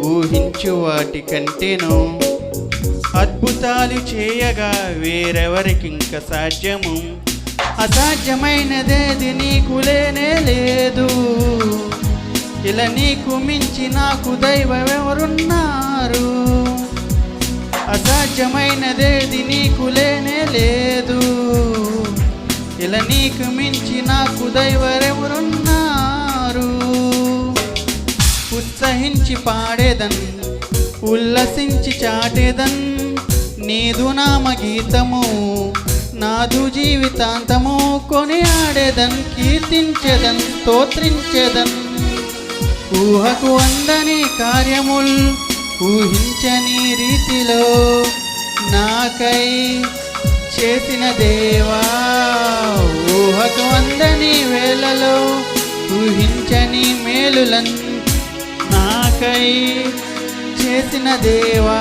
ఊహించు వాటి కంటేను అద్భుతాలు చేయగా వేరెవరికింక సాధ్యము. అసాధ్యమైనదేది నీకు లేనే లేదు, ఇలా నీకు మించి నాకు దైవమెవరున్నారు. అసాధ్యమైనదేది నీకు లేనే లేదు, ఇలా నీకు మించి నాకు దైవమెవరున్నారు. ఉత్సహించి పాడేదన్, ఉల్లసించి చాటేదన్, నీదు నామ గీతము నాదు జీవితాంతము. కొనియాడేదన్, కీర్తించేదన్, స్తోత్రించేదన్. ఊహకు అందని కార్యముల్ ఊహించని రీతిలో నాకై చేసిన దేవా. ఊహకు అందని వేళలో ఊహించని మేలులన్ నాకై చేసిన దేవా.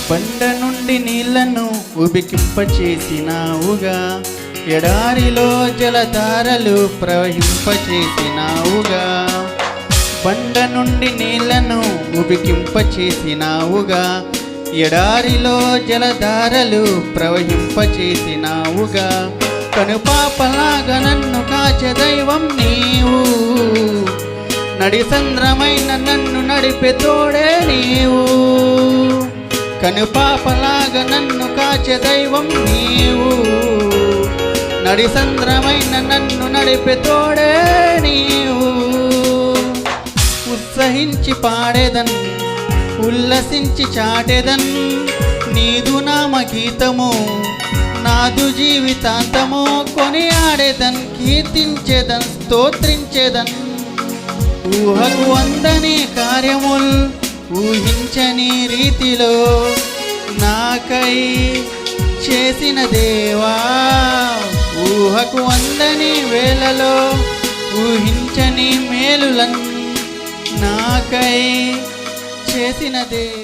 బండ నుండి నీళ్లను ఉబికింపచేసినావుగా, ఎడారిలో జలధారలు ప్రవహింపచేసినావుగా. బండ నుండి నీళ్లను ఉబికింపచేసినావుగా, ఎడారిలో జలధారలు ప్రవహింపచేసినావుగా. కనుపాపలాగా నన్ను కాచే దైవం నీవు, నడిసంద్రమైన నన్ను నడిపే తోడే నీవు. కనుపాపలాగా నన్ను కాచే దైవం నీవు, నడిసంద్రమైన నన్ను నడిపే తోడే నీవు. ఉత్సహించి పాడేదన్, ఉల్లసించి చాటేదన్, నీదు నామ గీతము నాదు జీవితాంతము. కొనియాడేదన్, కీర్తించేదన్, స్తోత్రించేదన్. ఊహకు అందని కార్యముల్ ఊహించని రీతిలో నాకై చేసిన దేవా. ఊహకు అందని వేళలో ఊహించని మేలులన్ నాకై చేసిన దేవా.